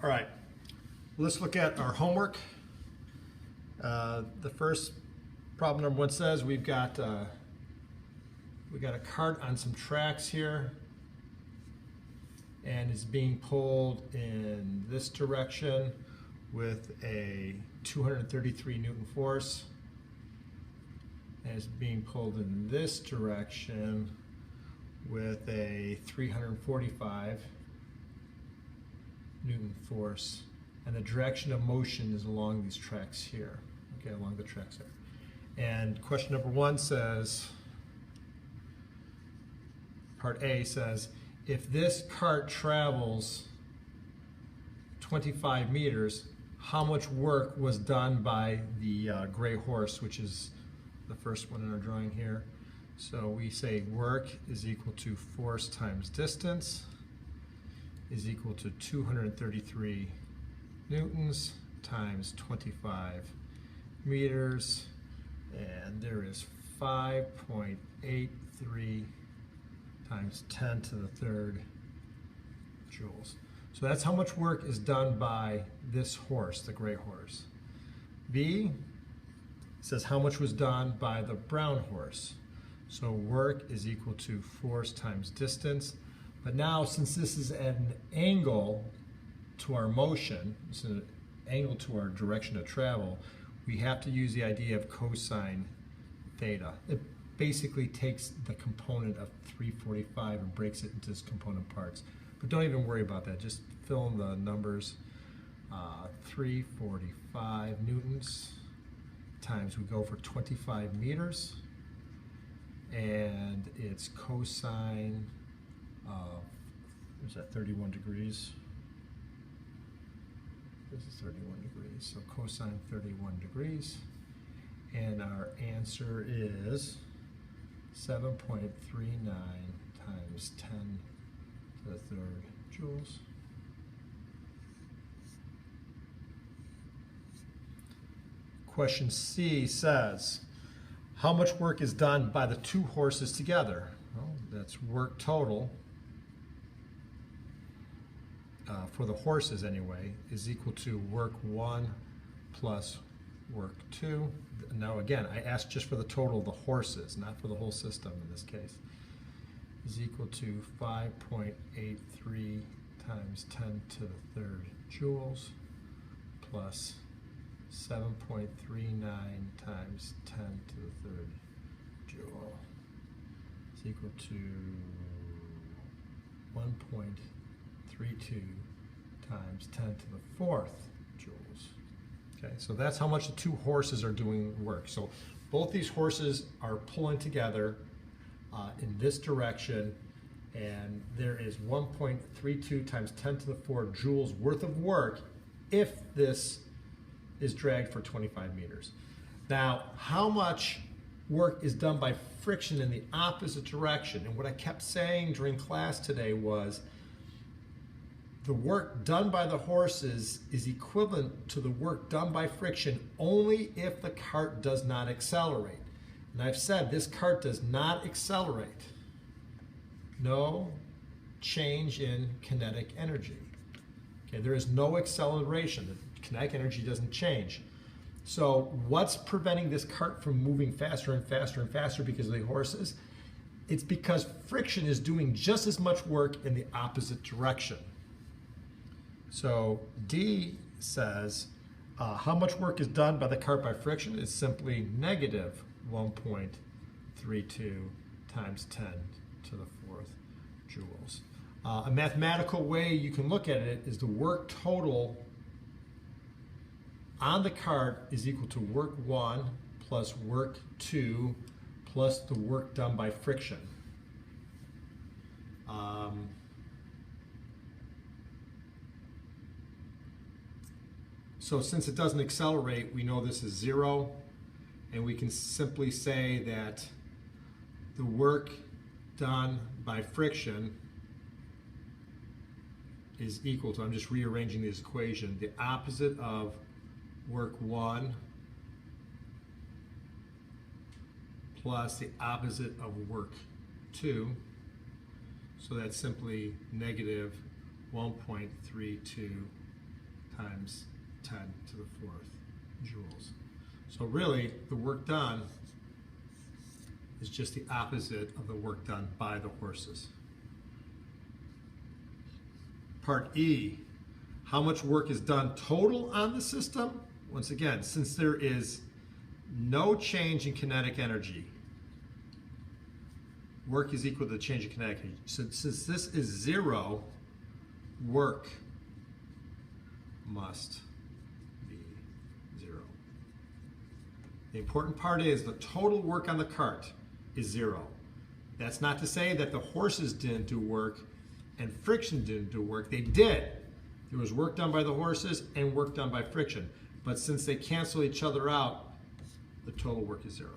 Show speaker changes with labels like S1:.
S1: All right, let's look at our homework. The first problem number 1 says we got a cart on some tracks here, and it's being pulled in this direction with a 233 Newton force, and it's being pulled in this direction with a 345 Newton force, and the direction of motion is along these tracks here, okay, along the tracks there. And question number 1 says, part A says, if this cart travels 25 meters, how much work was done by the gray horse, which is the first one in our drawing here. So we say work is equal to force times distance is equal to 233 newtons times 25 meters, and there is 5.83 times 10 to the third joules. So that's how much work is done by this horse, the gray horse. B says how much was done by the brown horse. So work is equal to force times distance. But now, since this is at an angle to our motion, it's an angle to our direction of travel, we have to use the idea of cosine theta. It basically takes the component of 345 and breaks it into its component parts. But don't even worry about that. Just fill in the numbers. 345 newtons times, we go for 25 meters, and it's cosine of, is that 31 degrees? This is 31 degrees, so cosine 31 degrees. And our answer is 7.39 times 10 to the third joules. Question C says, how much work is done by the two horses together? Well, that's work total, for the horses anyway, is equal to work 1 plus work 2. Now again, I asked just for the total of the horses, not for the whole system in this case. Is equal to 5.83 times 10 to the third joules plus 7.39 times 10 to the third joule is equal to 1.32 times 10 to the fourth joules. Okay, so that's how much the two horses are doing work. So both these horses are pulling together in this direction, and there is 1.32 times 10 to the 4 joules worth of work if this is dragged for 25 meters. Now, how much work is done by friction in the opposite direction? And what I kept saying during class today was the work done by the horses is equivalent to the work done by friction only if the cart does not accelerate. And I've said this cart does not accelerate. No change in kinetic energy. Okay, there is no acceleration. The kinetic energy doesn't change. So what's preventing this cart from moving faster and faster and faster because of the horses? It's because friction is doing just as much work in the opposite direction. So D says how much work is done by the cart by friction is simply negative 1.32 times 10 to the fourth joules. A mathematical way you can look at it is the work total on the cart is equal to work 1 plus work 2 plus the work done by friction. So since it doesn't accelerate, we know this is 0, and we can simply say that the work done by friction is equal to, I'm just rearranging this equation, the opposite of work 1 plus the opposite of work 2. So that's simply negative 1.32 times 10 to the fourth joules. So really, the work done is just the opposite of the work done by the horses. Part E, how much work is done total on the system? Once again, since there is no change in kinetic energy, work is equal to the change in kinetic energy. So since this is 0, work must be 0. The important part is the total work on the cart is 0. That's not to say that the horses didn't do work and friction didn't do work. They did. There was work done by the horses and work done by friction. But since they cancel each other out, the total work is 0.